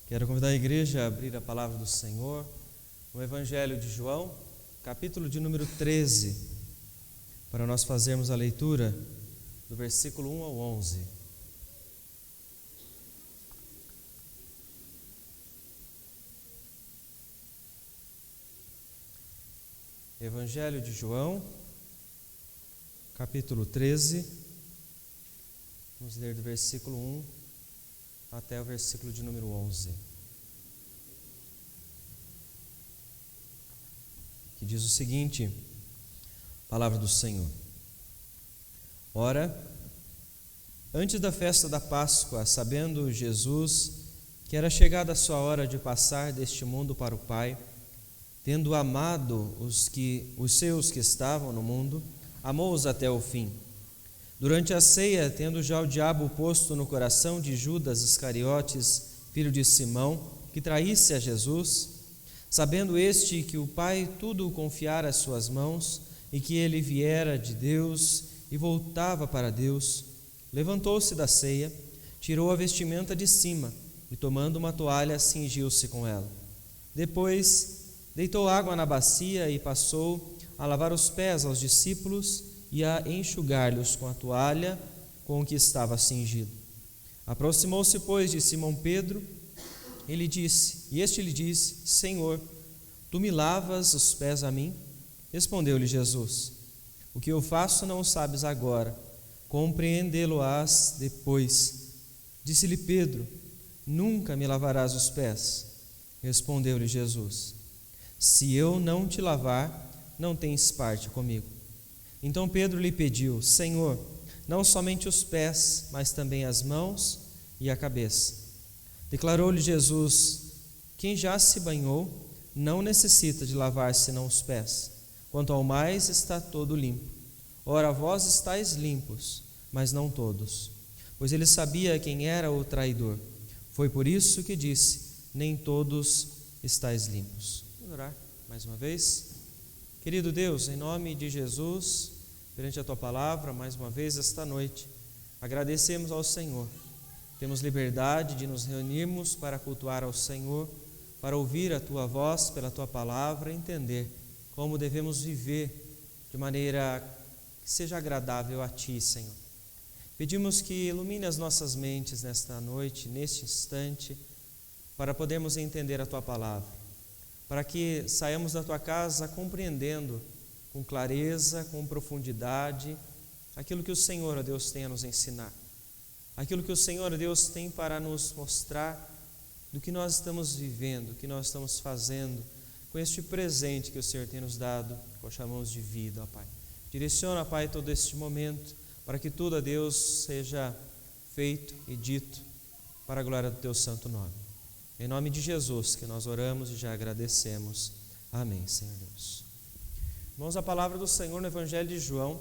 Quero convidar a igreja a abrir a palavra do Senhor no Evangelho de João, capítulo de número 13, para nós fazermos a leitura do versículo 1 ao 11. Evangelho de João, capítulo 13, vamos ler do versículo 1 até o versículo de número 11. Que diz o seguinte, palavra do Senhor. Ora, antes da festa da Páscoa, sabendo Jesus que era chegada a sua hora de passar deste mundo para o Pai, tendo amado os seus que estavam no mundo, amou-os até o fim. Durante a ceia, tendo já o diabo posto no coração de Judas Iscariotes, filho de Simão, que traísse a Jesus, sabendo este que o Pai tudo o confiara às suas mãos e que ele viera de Deus e voltava para Deus, levantou-se da ceia, tirou a vestimenta de cima e, tomando uma toalha, cingiu-se com ela. Depois, deitou água na bacia e passou a lavar os pés aos discípulos e a enxugar-lhes com a toalha com que estava cingido. Aproximou-se, pois, de Simão Pedro, este lhe disse, Senhor, tu me lavas os pés a mim? Respondeu-lhe Jesus, o que eu faço não o sabes agora, compreendê-lo-ás depois. Disse-lhe Pedro, nunca me lavarás os pés? Respondeu-lhe Jesus, se eu não te lavar, não tens parte comigo. Então Pedro lhe pediu, Senhor, não somente os pés, mas também as mãos e a cabeça. Declarou-lhe Jesus, quem já se banhou, não necessita de lavar senão os pés. Quanto ao mais, está todo limpo. Ora, vós estáis limpos, mas não todos. Pois ele sabia quem era o traidor. Foi por isso que disse, nem todos estáis limpos. Vamos orar mais uma vez. Querido Deus, em nome de Jesus, perante a Tua palavra, mais uma vez esta noite, agradecemos ao Senhor. Temos liberdade de nos reunirmos para cultuar ao Senhor, para ouvir a Tua voz pela Tua palavra e entender como devemos viver de maneira que seja agradável a Ti, Senhor. Pedimos que ilumine as nossas mentes nesta noite, neste instante, para podermos entender a Tua palavra. Para que saiamos da Tua casa compreendendo com clareza, com profundidade, aquilo que o Senhor, ó Deus, tem a nos ensinar. Aquilo que o Senhor, ó Deus, tem para nos mostrar do que nós estamos vivendo, o que nós estamos fazendo com este presente que o Senhor tem nos dado, que chamamos de vida, ó Pai. Direciona, Pai, todo este momento, para que tudo, ó Deus, seja feito e dito para a glória do Teu santo nome. Em nome de Jesus que nós oramos e já agradecemos. Amém, Senhor Deus. Irmãos, a palavra do Senhor no Evangelho de João,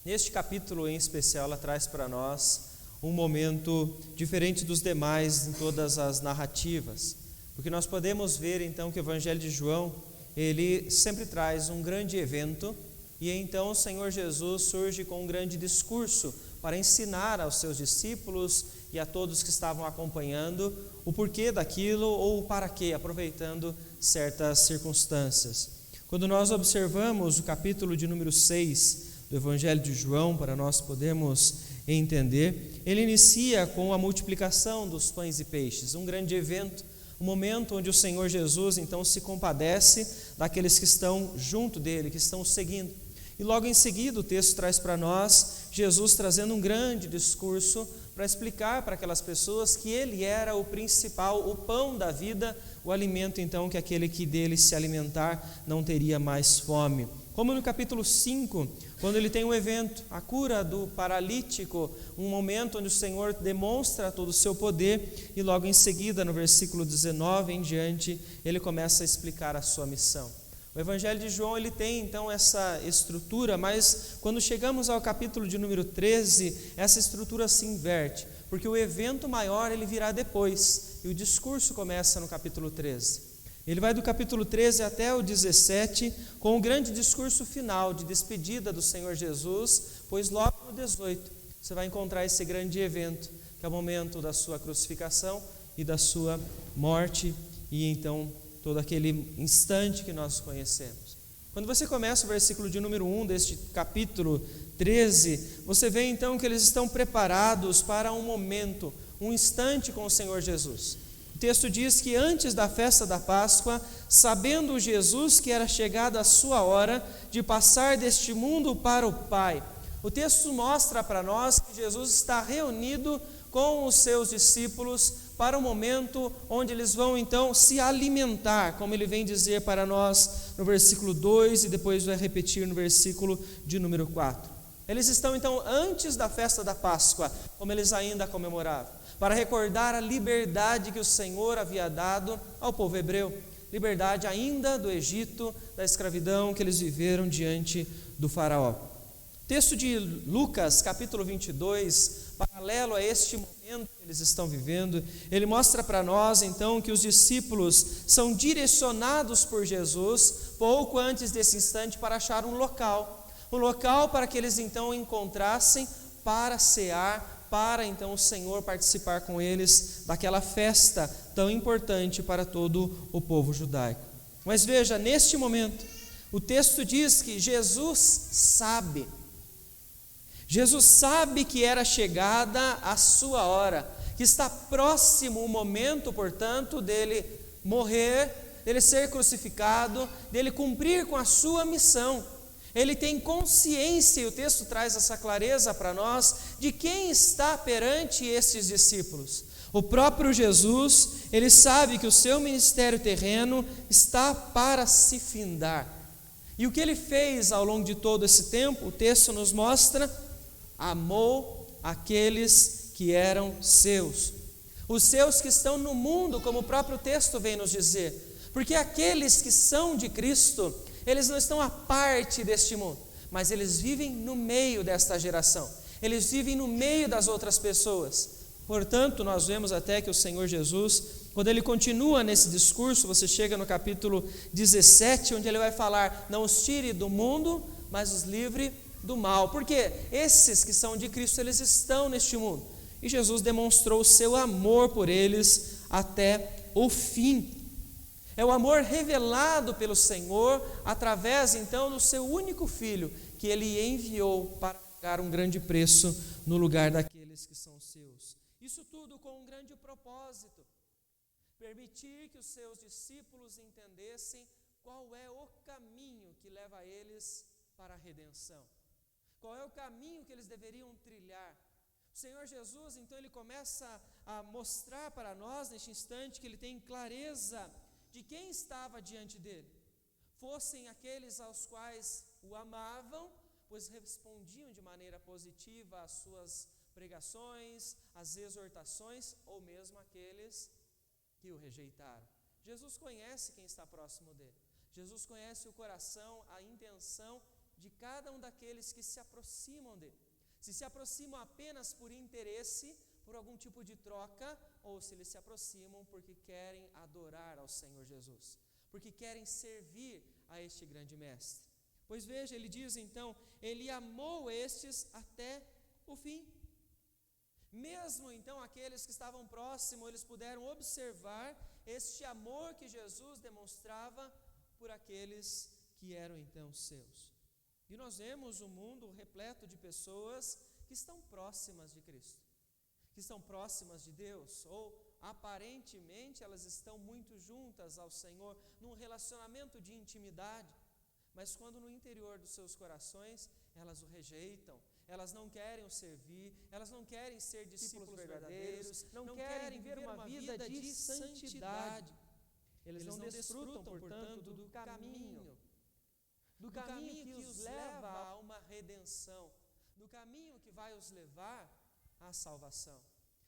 neste capítulo em especial, ela traz para nós um momento diferente dos demais em todas as narrativas, porque nós podemos ver então que o Evangelho de João, ele sempre traz um grande evento e então o Senhor Jesus surge com um grande discurso para ensinar aos seus discípulos e a todos que estavam acompanhando o porquê daquilo ou o para quê, aproveitando certas circunstâncias. Quando nós observamos o capítulo de número 6 do Evangelho de João, para nós podermos entender, ele inicia com a multiplicação dos pães e peixes, um grande evento, um momento onde o Senhor Jesus então se compadece daqueles que estão junto dele, que estão o seguindo. E logo em seguida o texto traz para nós Jesus trazendo um grande discurso para explicar para aquelas pessoas que ele era o principal, o pão da vida, o alimento então que aquele que dele se alimentar não teria mais fome. Como no capítulo 5, quando ele tem um evento, a cura do paralítico, um momento onde o Senhor demonstra todo o seu poder e logo em seguida, no versículo 19 em diante, ele começa a explicar a sua missão. O Evangelho de João, ele tem então essa estrutura, mas quando chegamos ao capítulo de número 13, essa estrutura se inverte, porque o evento maior ele virá depois, e o discurso começa no capítulo 13. Ele vai do capítulo 13 até o 17, com o grande discurso final de despedida do Senhor Jesus, pois logo no 18 você vai encontrar esse grande evento, que é o momento da sua crucificação e da sua morte e então todo aquele instante que nós conhecemos. Quando você começa o versículo de número 1 deste capítulo 13, você vê então que eles estão preparados para um momento, um instante com o Senhor Jesus. O texto diz que antes da festa da Páscoa, sabendo Jesus que era chegada a sua hora de passar deste mundo para o Pai, o texto mostra para nós que Jesus está reunido com os seus discípulos para um momento onde eles vão então se alimentar, como ele vem dizer para nós no versículo 2 e depois vai repetir no versículo de número 4. Eles estão então antes da festa da Páscoa, como eles ainda comemoravam, para recordar a liberdade que o Senhor havia dado ao povo hebreu, liberdade ainda do Egito, da escravidão que eles viveram diante do faraó. Texto de Lucas, capítulo 22, paralelo a este momento que eles estão vivendo, ele mostra para nós então que os discípulos são direcionados por Jesus pouco antes desse instante para achar um local para que eles então encontrassem para cear, para então o Senhor participar com eles daquela festa tão importante para todo o povo judaico. Mas veja, neste momento, o texto diz que Jesus sabe que era chegada a sua hora, que está próximo o momento, portanto, dele morrer, dele ser crucificado, dele cumprir com a sua missão. Ele tem consciência, e o texto traz essa clareza para nós, de quem está perante esses discípulos. O próprio Jesus, ele sabe que o seu ministério terreno está para se findar. E o que ele fez ao longo de todo esse tempo, o texto nos mostra, amou aqueles que eram seus. Os seus que estão no mundo, como o próprio texto vem nos dizer. Porque aqueles que são de Cristo, eles não estão à parte deste mundo, mas eles vivem no meio desta geração, eles vivem no meio das outras pessoas. Portanto, nós vemos até que o Senhor Jesus, quando ele continua nesse discurso, você chega no capítulo 17, onde ele vai falar, não os tire do mundo, mas os livre do mal, porque esses que são de Cristo, eles estão neste mundo, e Jesus demonstrou o seu amor por eles até o fim. É o amor revelado pelo Senhor através então do seu único Filho, que ele enviou para pagar um grande preço no lugar daqueles que são seus. Isso tudo com um grande propósito: permitir que os seus discípulos entendessem qual é o caminho que leva eles para a redenção, qual é o caminho que eles deveriam trilhar. O Senhor Jesus então ele começa a mostrar para nós neste instante que ele tem clareza de quem estava diante dele, fossem aqueles aos quais o amavam, pois respondiam de maneira positiva às suas pregações, às exortações, ou mesmo aqueles que o rejeitaram. Jesus conhece quem está próximo dele, Jesus conhece o coração, a intenção de cada um daqueles que se aproximam dele, se aproximam apenas por interesse, por algum tipo de troca, ou se eles se aproximam porque querem adorar ao Senhor Jesus, porque querem servir a este grande mestre. Pois veja, ele diz então, ele amou estes até o fim. Mesmo então aqueles que estavam próximos, eles puderam observar este amor que Jesus demonstrava por aqueles que eram então seus. E nós vemos um mundo repleto de pessoas que estão próximas de Cristo, que estão próximas de Deus, ou aparentemente elas estão muito juntas ao Senhor, num relacionamento de intimidade, mas quando no interior dos seus corações elas o rejeitam, elas não querem o servir, elas não querem ser discípulos verdadeiros, não querem viver uma vida de santidade. Eles não desfrutam, portanto, do caminho que os leva a uma redenção, do caminho que vai os levar à salvação,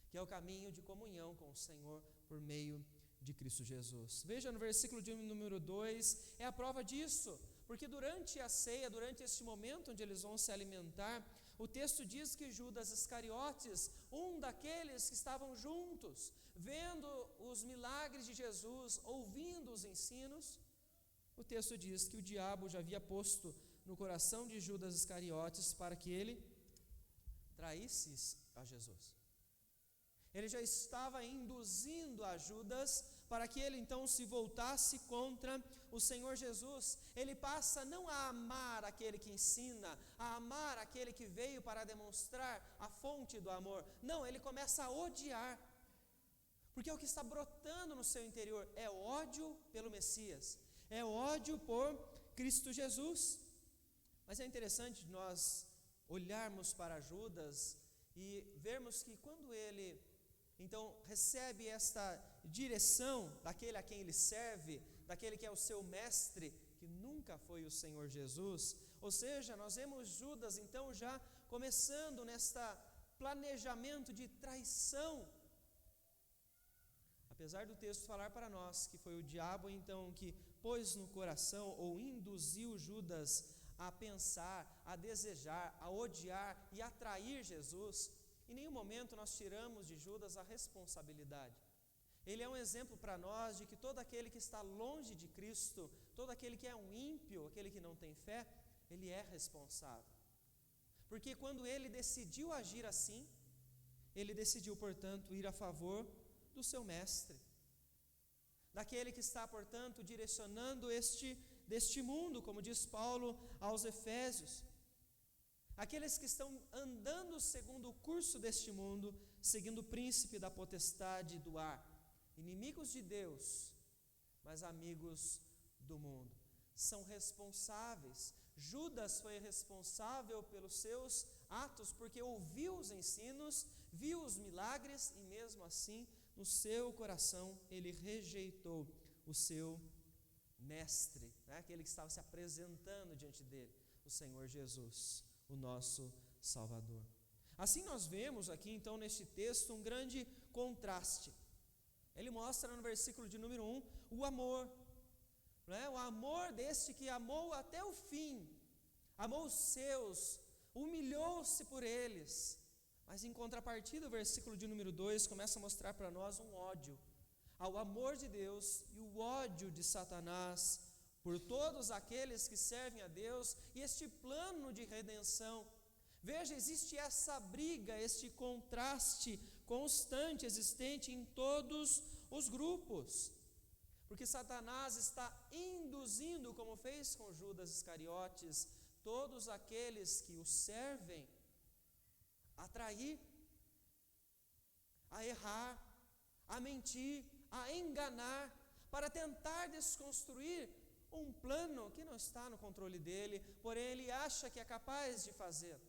que é o caminho de comunhão com o Senhor por meio de Cristo Jesus. Veja no versículo de número 2, é a prova disso, porque durante a ceia, durante este momento onde eles vão se alimentar, o texto diz que Judas Iscariotes, um daqueles que estavam juntos, vendo os milagres de Jesus, ouvindo os ensinos, o texto diz que o diabo já havia posto no coração de Judas Iscariotes para que ele traísse a Jesus. Ele já estava induzindo a Judas para que ele então se voltasse contra o Senhor Jesus. Ele passa não a amar aquele que ensina, a amar aquele que veio para demonstrar a fonte do amor. Não, ele começa a odiar. Porque o que está brotando no seu interior é ódio pelo Messias, é ódio por Cristo Jesus. Mas é interessante nós olharmos para Judas e vermos que quando ele então recebe esta direção daquele a quem ele serve, daquele que é o seu mestre, que nunca foi o Senhor Jesus, ou seja, nós vemos Judas então já começando nesta planejamento de traição. Apesar do texto falar para nós que foi o diabo então que pôs no coração ou induziu Judas a pensar, a desejar, a odiar e a trair Jesus, em nenhum momento nós tiramos de Judas a responsabilidade. Ele é um exemplo para nós de que todo aquele que está longe de Cristo, todo aquele que é um ímpio, aquele que não tem fé, ele é responsável. Porque quando ele decidiu agir assim, ele decidiu, portanto, ir a favor do seu mestre, daquele que está, portanto, direcionando deste mundo, como diz Paulo aos Efésios, aqueles que estão andando segundo o curso deste mundo, seguindo o príncipe da potestade do ar, inimigos de Deus, mas amigos do mundo, são responsáveis. Judas foi responsável pelos seus atos, porque ouviu os ensinos, viu os milagres e mesmo assim, no seu coração, ele rejeitou o seu mestre, né? Aquele que estava se apresentando diante dele, o Senhor Jesus, o nosso Salvador. Assim nós vemos aqui então neste texto um grande contraste. Ele mostra no versículo de número 1 o amor, né? O amor deste que amou até o fim, amou os seus, humilhou-se por eles. Mas em contrapartida, o versículo de número 2 começa a mostrar para nós um ódio ao amor de Deus e o ódio de Satanás por todos aqueles que servem a Deus e este plano de redenção. Veja, existe essa briga, este contraste constante existente em todos os grupos, porque Satanás está induzindo, como fez com Judas Iscariotes, todos aqueles que o servem a trair, a errar, a mentir, a enganar, para tentar desconstruir um plano que não está no controle dele, porém ele acha que é capaz de fazer,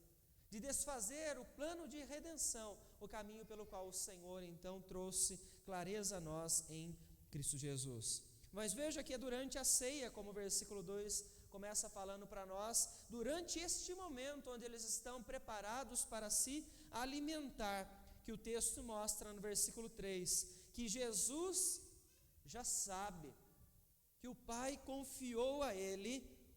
de desfazer o plano de redenção, o caminho pelo qual o Senhor então trouxe clareza a nós em Cristo Jesus. Mas veja que é durante a ceia, como o versículo 2 começa falando para nós, durante este momento onde eles estão preparados para se alimentar, que o texto mostra no versículo 3, que Jesus já sabe que o Pai confiou a ele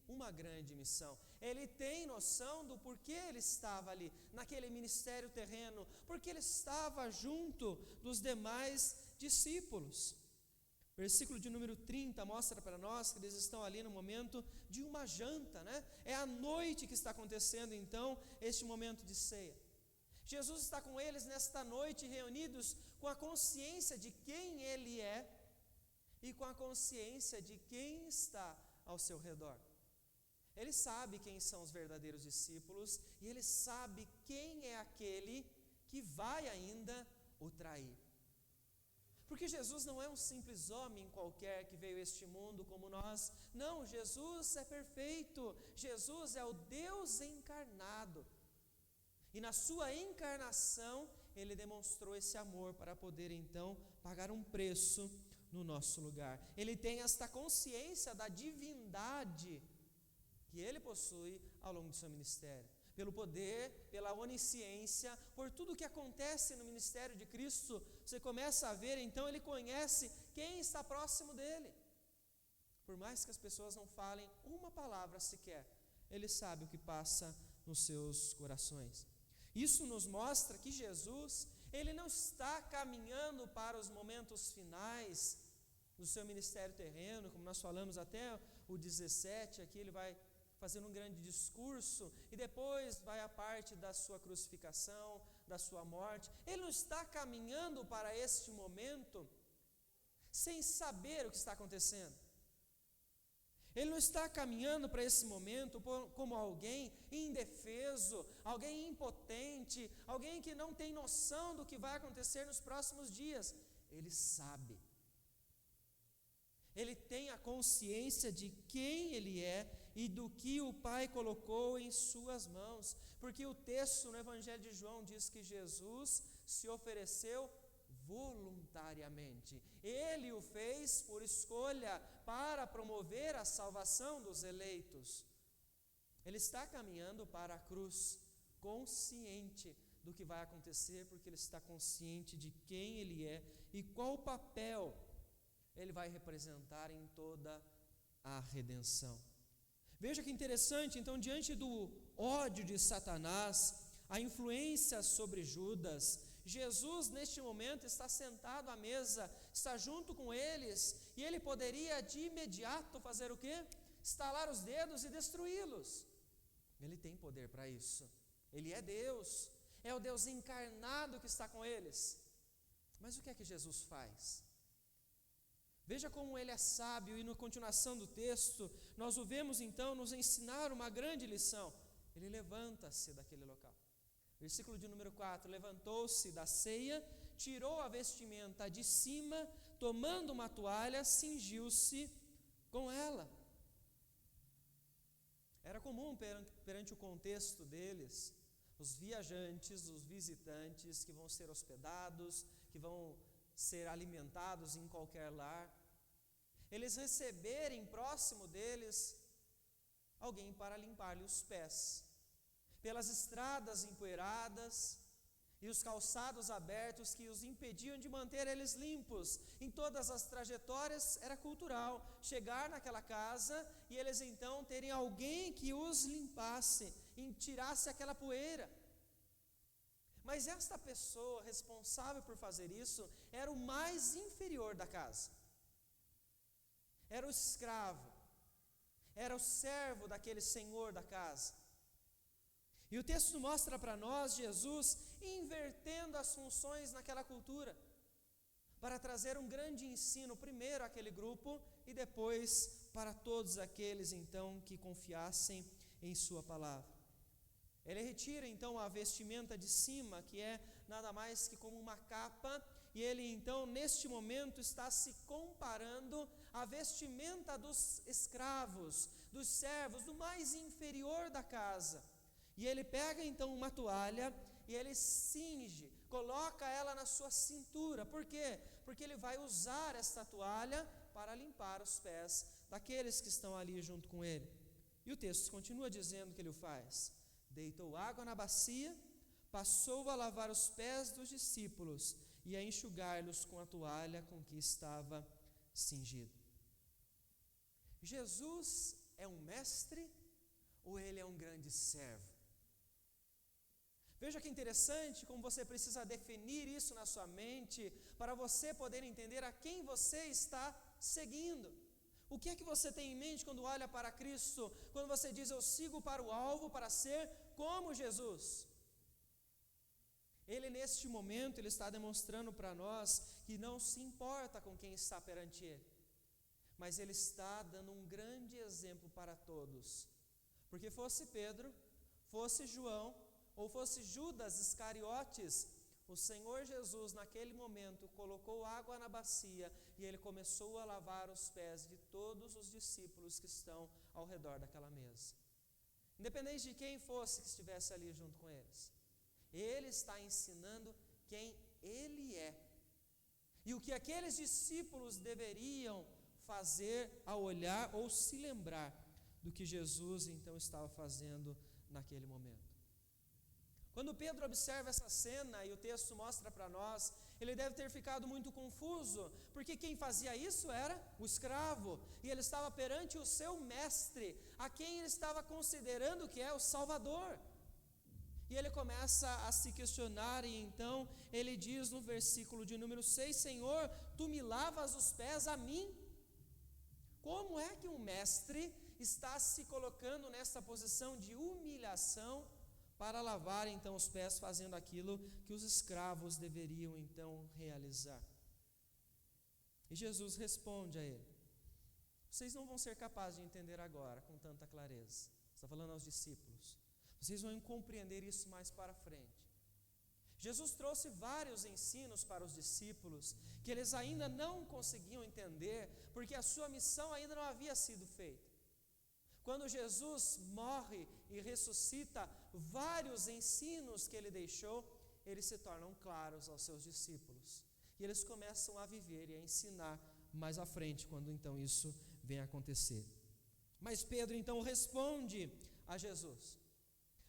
uma grande missão. Ele tem noção do porquê ele estava ali, naquele ministério terreno, porque ele estava junto dos demais discípulos. Versículo de número 30 mostra para nós que eles estão ali no momento de uma janta, né? É à noite que está acontecendo então este momento de ceia. Jesus está com eles nesta noite reunidos com a consciência de quem ele é e com a consciência de quem está ao seu redor. Ele sabe quem são os verdadeiros discípulos e ele sabe quem é aquele que vai ainda o trair. Porque Jesus não é um simples homem qualquer que veio a este mundo como nós. Não, Jesus é perfeito. Jesus é o Deus encarnado. E na sua encarnação, ele demonstrou esse amor para poder então pagar um preço no nosso lugar. Ele tem esta consciência da divindade que ele possui ao longo do seu ministério. Pelo poder, pela onisciência, por tudo o que acontece no ministério de Cristo, você começa a ver, então ele conhece quem está próximo dele. Por mais que as pessoas não falem uma palavra sequer, ele sabe o que passa nos seus corações. Isso nos mostra que Jesus, ele não está caminhando para os momentos finais do seu ministério terreno, como nós falamos até o 17, aqui ele vai fazendo um grande discurso, e depois vai a parte da sua crucificação, da sua morte. Ele não está caminhando para este momento sem saber o que está acontecendo. Ele não está caminhando para esse momento como alguém indefeso, alguém impotente, alguém que não tem noção do que vai acontecer nos próximos dias. Ele sabe. Ele tem a consciência de quem ele é e do que o Pai colocou em suas mãos. Porque o texto no Evangelho de João diz que Jesus se ofereceu voluntariamente. Ele o fez por escolha para promover a salvação dos eleitos. Ele está caminhando para a cruz, consciente do que vai acontecer, porque ele está consciente de quem ele é e qual papel ele vai representar em toda a redenção. Veja que interessante, então, diante do ódio de Satanás, a influência sobre Judas, Jesus neste momento está sentado à mesa, está junto com eles, e ele poderia de imediato fazer o quê? Estalar os dedos e destruí-los. Ele tem poder para isso. Ele é Deus, é o Deus encarnado que está com eles. Mas o que é que Jesus faz? Veja como ele é sábio, e na continuação do texto, nós o vemos então nos ensinar uma grande lição. Ele levanta-se daquele local. Versículo de número 4, levantou-se da ceia, tirou a vestimenta de cima, tomando uma toalha, cingiu-se com ela. Era comum perante o contexto deles, os viajantes, os visitantes que vão ser hospedados, que vão ser alimentados em qualquer lar, eles receberem próximo deles alguém para limpar-lhe os pés. Pelas estradas empoeiradas e os calçados abertos que os impediam de manter eles limpos. Em todas as trajetórias era cultural chegar naquela casa e eles então terem alguém que os limpasse e tirasse aquela poeira. Mas esta pessoa responsável por fazer isso era o mais inferior da casa. Era o escravo, era o servo daquele senhor da casa. E o texto mostra para nós Jesus invertendo as funções naquela cultura, para trazer um grande ensino, primeiro àquele grupo e depois para todos aqueles então que confiassem em sua palavra. Ele retira então a vestimenta de cima, que é nada mais que como uma capa, e ele então neste momento está se comparando à vestimenta dos escravos, dos servos, do mais inferior da casa. E ele pega então uma toalha e ele cinge, coloca ela na sua cintura. Por quê? Porque ele vai usar esta toalha para limpar os pés daqueles que estão ali junto com ele. E o texto continua dizendo que ele o faz. Deitou água na bacia, passou a lavar os pés dos discípulos e a enxugar-los com a toalha com que estava cingido. Jesus é um mestre ou ele é um grande servo? Veja que interessante como você precisa definir isso na sua mente para você poder entender a quem você está seguindo. O que é que você tem em mente quando olha para Cristo, quando você diz eu sigo para o alvo para ser como Jesus? Ele neste momento, ele está demonstrando para nós que não se importa com quem está perante ele, mas ele está dando um grande exemplo para todos, porque fosse Pedro, fosse João, ou fosse Judas Iscariotes, o Senhor Jesus naquele momento colocou água na bacia e ele começou a lavar os pés de todos os discípulos que estão ao redor daquela mesa. Independente de quem fosse que estivesse ali junto com eles, ele está ensinando quem ele é e o que aqueles discípulos deveriam fazer ao olhar ou se lembrar do que Jesus então estava fazendo naquele momento. Quando Pedro observa essa cena e o texto mostra para nós, ele deve ter ficado muito confuso, porque quem fazia isso era o escravo, e ele estava perante o seu mestre, a quem ele estava considerando que é o Salvador. E ele começa a se questionar, e então ele diz no versículo de número 6, Senhor, tu me lavas os pés a mim? Como é que um mestre está se colocando nessa posição de humilhação para lavar então os pés, fazendo aquilo que os escravos deveriam então realizar. E Jesus responde a ele: vocês não vão ser capazes de entender agora com tanta clareza. Está falando aos discípulos. Vocês vão compreender isso mais para frente. Jesus trouxe vários ensinos para os discípulos que eles ainda não conseguiam entender, porque a sua missão ainda não havia sido feita. Quando Jesus morre e ressuscita, vários ensinos que ele deixou, eles se tornam claros aos seus discípulos. E eles começam a viver e a ensinar mais à frente, quando então isso vem a acontecer. Mas Pedro então responde a Jesus,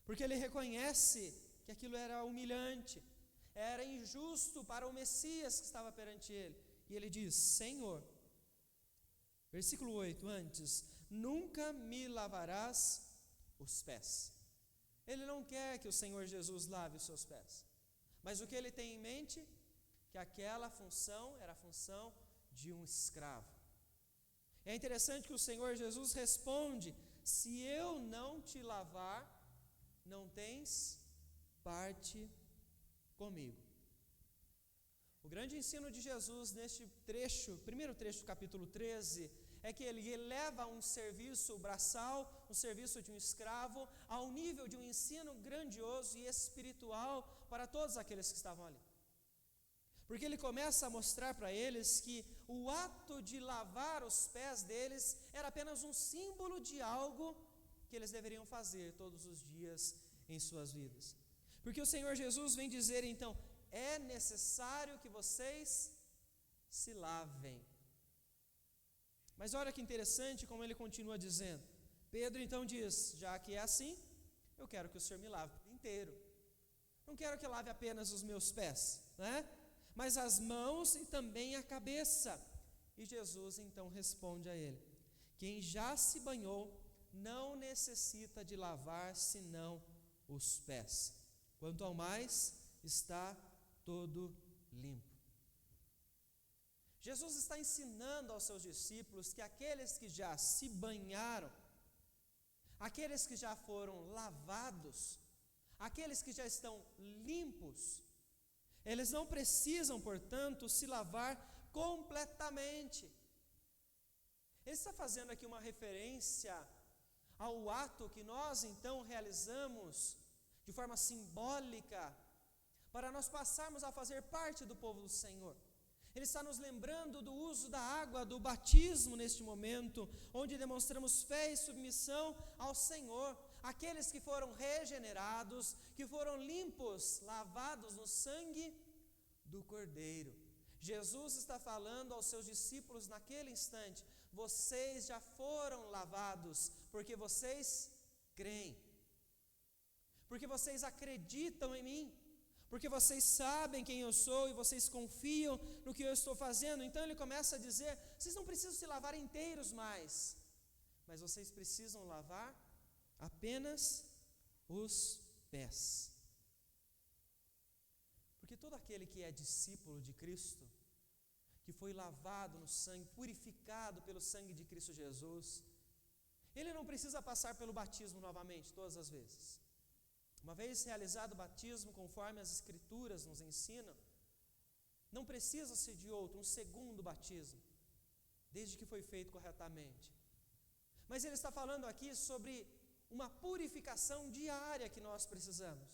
porque ele reconhece que aquilo era humilhante, era injusto para o Messias que estava perante ele. E ele diz: Senhor, versículo 8 antes, nunca me lavarás os pés. Ele não quer que o Senhor Jesus lave os seus pés, mas o que ele tem em mente? Que aquela função era a função de um escravo. É interessante que o Senhor Jesus responde: se eu não te lavar, não tens parte comigo. O grande ensino de Jesus neste trecho, primeiro trecho do capítulo 13, é que ele eleva um serviço braçal, um serviço de um escravo, ao nível de um ensino grandioso e espiritual para todos aqueles que estavam ali. Porque ele começa a mostrar para eles que o ato de lavar os pés deles era apenas um símbolo de algo que eles deveriam fazer todos os dias em suas vidas. Porque o Senhor Jesus vem dizer então: é necessário que vocês se lavem. Mas olha que interessante como ele continua dizendo. Pedro então diz: já que é assim, eu quero que o Senhor me lave por inteiro. Não quero que lave apenas os meus pés, né? Mas as mãos e também a cabeça. E Jesus então responde a ele: quem já se banhou não necessita de lavar senão os pés. Quanto ao mais, está todo limpo. Jesus está ensinando aos seus discípulos que aqueles que já se banharam, aqueles que já foram lavados, aqueles que já estão limpos, eles não precisam, portanto, se lavar completamente. Ele está fazendo aqui uma referência ao ato que nós então realizamos de forma simbólica, para nós passarmos a fazer parte do povo do Senhor. Ele está nos lembrando do uso da água, do batismo neste momento, onde demonstramos fé e submissão ao Senhor. Aqueles que foram regenerados, que foram limpos, lavados no sangue do Cordeiro. Jesus está falando aos seus discípulos naquele instante: vocês já foram lavados, porque vocês creem, porque vocês acreditam em mim, porque vocês sabem quem eu sou e vocês confiam no que eu estou fazendo. Então ele começa a dizer: vocês não precisam se lavar inteiros mais, mas vocês precisam lavar apenas os pés. Porque todo aquele que é discípulo de Cristo, que foi lavado no sangue, purificado pelo sangue de Cristo Jesus, ele não precisa passar pelo batismo novamente, todas as vezes. Uma vez realizado o batismo, conforme as Escrituras nos ensinam, não precisa-se de outro, um segundo batismo, desde que foi feito corretamente. Mas ele está falando aqui sobre uma purificação diária que nós precisamos.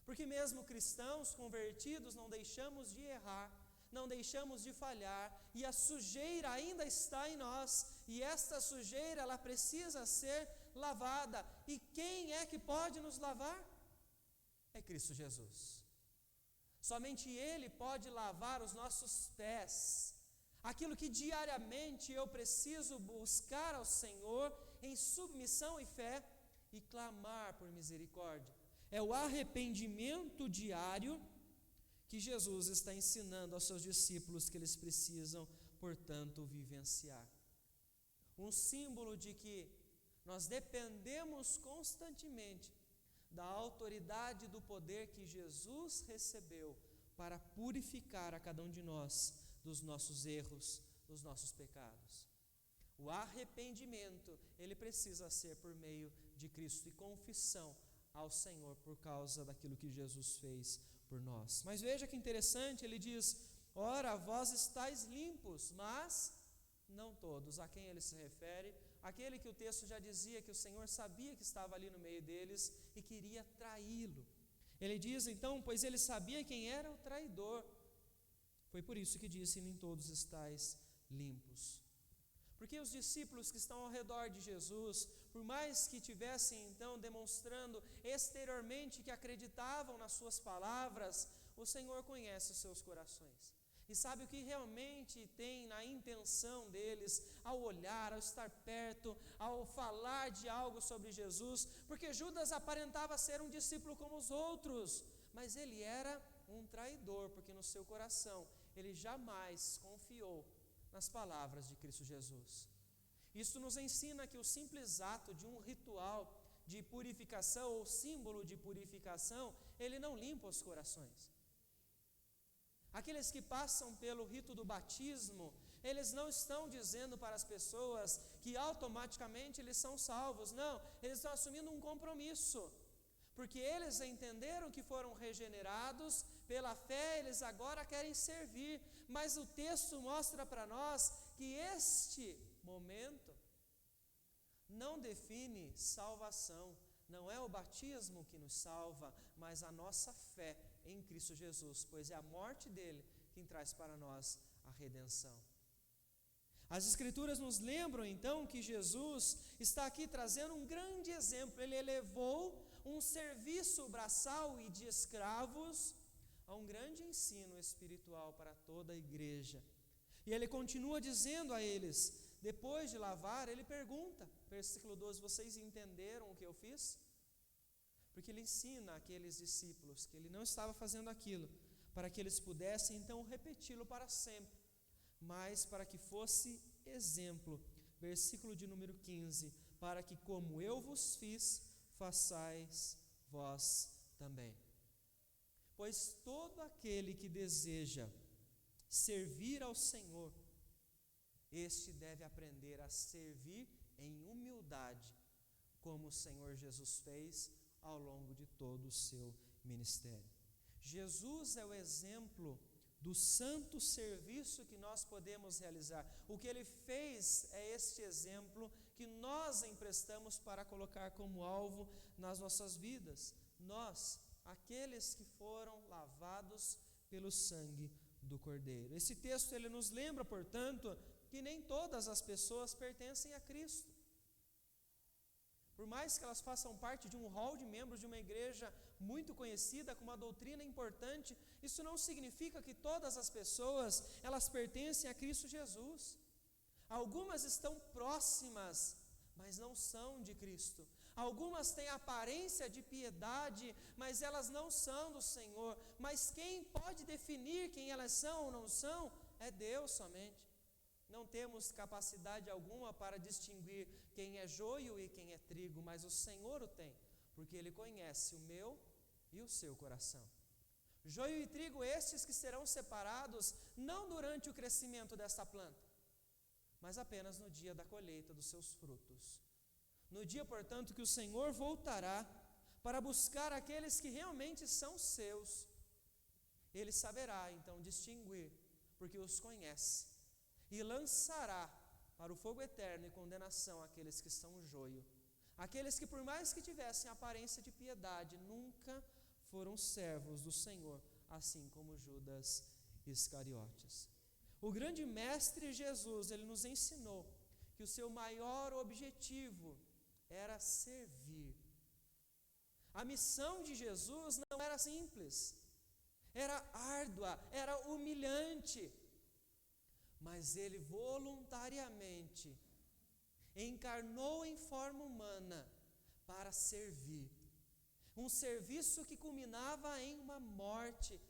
Porque mesmo cristãos convertidos não deixamos de errar, não deixamos de falhar, e a sujeira ainda está em nós, e esta sujeira ela precisa ser lavada. E quem é que pode nos lavar? É Cristo Jesus. Somente Ele pode lavar os nossos pés, aquilo que diariamente eu preciso buscar ao Senhor em submissão e fé e clamar por misericórdia. É o arrependimento diário que Jesus está ensinando aos seus discípulos que eles precisam, portanto, vivenciar. Um símbolo de que nós dependemos constantemente da autoridade e do poder que Jesus recebeu para purificar a cada um de nós dos nossos erros, dos nossos pecados. O arrependimento, ele precisa ser por meio de Cristo, e confissão ao Senhor por causa daquilo que Jesus fez por nós. Mas veja que interessante, ele diz: ora, vós estáis limpos, mas não todos. A quem ele se refere? Aquele que o texto já dizia que o Senhor sabia que estava ali no meio deles e queria traí-lo. Ele diz então, pois ele sabia quem era o traidor, foi por isso que disse: nem todos estáis limpos. Porque os discípulos que estão ao redor de Jesus, por mais que tivessem então demonstrando exteriormente que acreditavam nas suas palavras, o Senhor conhece os seus corações e sabe o que realmente tem na intenção deles ao olhar, ao estar perto, ao falar de algo sobre Jesus, porque Judas aparentava ser um discípulo como os outros, mas ele era um traidor, porque no seu coração ele jamais confiou nas palavras de Cristo Jesus. Isso nos ensina que o simples ato de um ritual de purificação ou símbolo de purificação, ele não limpa os corações. Aqueles que passam pelo rito do batismo, eles não estão dizendo para as pessoas que automaticamente eles são salvos, não, eles estão assumindo um compromisso, porque eles entenderam que foram regenerados pela fé, eles agora querem servir, mas o texto mostra para nós que este momento não define salvação. Não é o batismo que nos salva, mas a nossa fé em Cristo Jesus, pois é a morte dele quem traz para nós a redenção. As Escrituras nos lembram então que Jesus está aqui trazendo um grande exemplo. Ele elevou um serviço braçal e de escravos a um grande ensino espiritual para toda a igreja. E ele continua dizendo a eles, depois de lavar, ele pergunta, versículo 12, vocês entenderam o que eu fiz? Porque ele ensina aqueles discípulos que ele não estava fazendo aquilo para que eles pudessem então repeti-lo para sempre, mas para que fosse exemplo. Versículo de número 15, para que como eu vos fiz, façais vós também. Pois todo aquele que deseja servir ao Senhor, este deve aprender a servir em humildade, como o Senhor Jesus fez ao longo de todo o seu ministério. Jesus é o exemplo do santo serviço que nós podemos realizar. O que ele fez é este exemplo que nós emprestamos para colocar como alvo nas nossas vidas. Nós, aqueles que foram lavados pelo sangue do Cordeiro. Esse texto ele nos lembra, portanto, que nem todas as pessoas pertencem a Cristo. Por mais que elas façam parte de um hall de membros de uma igreja muito conhecida, com uma doutrina importante, isso não significa que todas as pessoas, elas pertencem a Cristo Jesus. Algumas estão próximas, mas não são de Cristo. Algumas têm aparência de piedade, mas elas não são do Senhor. Mas quem pode definir quem elas são ou não são, é Deus somente. Não temos capacidade alguma para distinguir quem é joio e quem é trigo, mas o Senhor o tem, porque Ele conhece o meu e o seu coração. Joio e trigo estes que serão separados não durante o crescimento desta planta, mas apenas no dia da colheita dos seus frutos. No dia, portanto, que o Senhor voltará para buscar aqueles que realmente são seus, Ele saberá então distinguir, porque os conhece, e lançará para o fogo eterno e condenação aqueles que são joio, aqueles que por mais que tivessem aparência de piedade, nunca foram servos do Senhor, assim como Judas Iscariotes. O grande mestre Jesus, ele nos ensinou que o seu maior objetivo era servir. A missão de Jesus não era simples, era árdua, era humilhante, mas ele voluntariamente encarnou em forma humana para servir. Um serviço que culminava em uma morte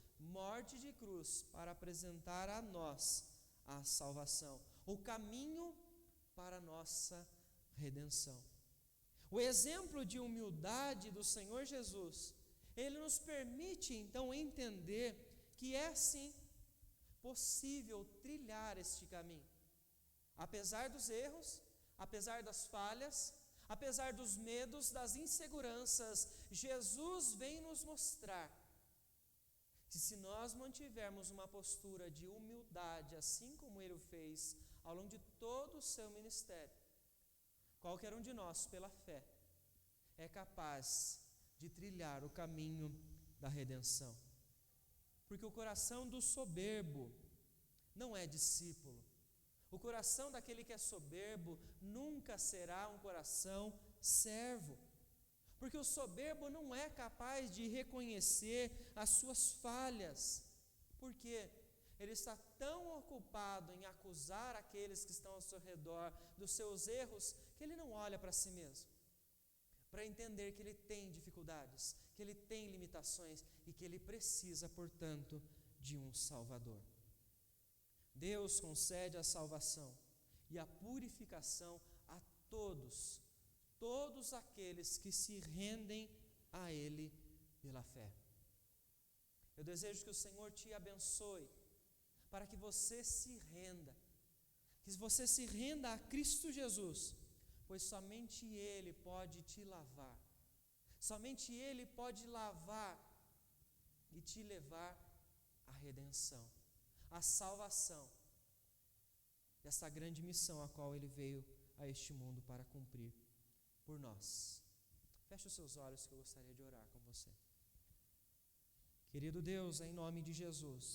de cruz, para apresentar a nós a salvação, o caminho para a nossa redenção. O exemplo de humildade do Senhor Jesus, ele nos permite então entender que é sim possível trilhar este caminho, apesar dos erros, apesar das falhas, apesar dos medos, das inseguranças, Jesus vem nos mostrar que se nós mantivermos uma postura de humildade, assim como Ele o fez ao longo de todo o seu ministério, qualquer um de nós, pela fé, é capaz de trilhar o caminho da redenção. Porque o coração do soberbo não é discípulo. O coração daquele que é soberbo nunca será um coração servo. Porque o soberbo não é capaz de reconhecer as suas falhas. Por quê? Ele está tão ocupado em acusar aqueles que estão ao seu redor dos seus erros, que ele não olha para si mesmo, para entender que ele tem dificuldades, que ele tem limitações e que ele precisa, portanto, de um Salvador. Deus concede a salvação e a purificação a todos aqueles que se rendem a Ele pela fé. Eu desejo que o Senhor te abençoe, para que você se renda, a Cristo Jesus, pois somente Ele pode te lavar, somente Ele pode lavar e te levar à redenção, à salvação, dessa grande missão a qual Ele veio a este mundo para cumprir por nós. Feche os seus olhos que eu gostaria de orar com você. Querido Deus, em nome de Jesus,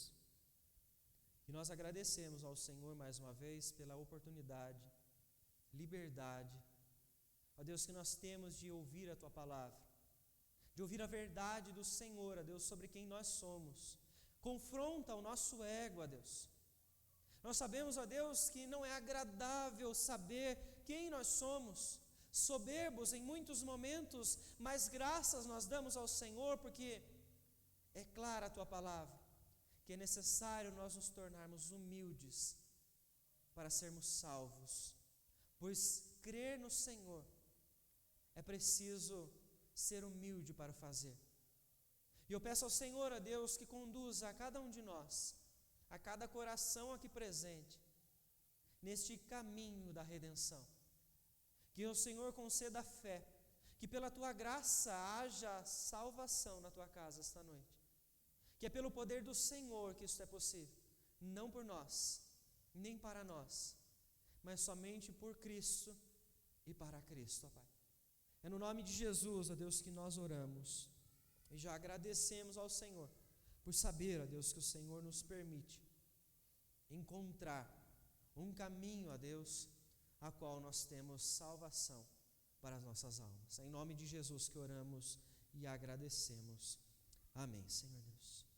que nós agradecemos ao Senhor mais uma vez pela oportunidade, liberdade, ó Deus, que nós temos de ouvir a Tua palavra, de ouvir a verdade do Senhor, ó Deus, sobre quem nós somos. Confronta o nosso ego, ó Deus. Nós sabemos, ó Deus, que não é agradável saber quem nós somos, soberbos em muitos momentos, mas graças nós damos ao Senhor, porque é clara a Tua palavra, que é necessário nós nos tornarmos humildes para sermos salvos, pois crer no Senhor é preciso ser humilde para fazer. E eu peço ao Senhor, a Deus, que conduza a cada um de nós, a cada coração aqui presente, neste caminho da redenção. Que o Senhor conceda fé, que pela Tua graça haja salvação na Tua casa esta noite. Que é pelo poder do Senhor que isso é possível, não por nós, nem para nós, mas somente por Cristo e para Cristo, ó Pai. É no nome de Jesus, ó Deus, que nós oramos e já agradecemos ao Senhor por saber, ó Deus, que o Senhor nos permite encontrar um caminho, ó Deus, a qual nós temos salvação para as nossas almas. É em nome de Jesus que oramos e agradecemos. Amém, Senhor Deus.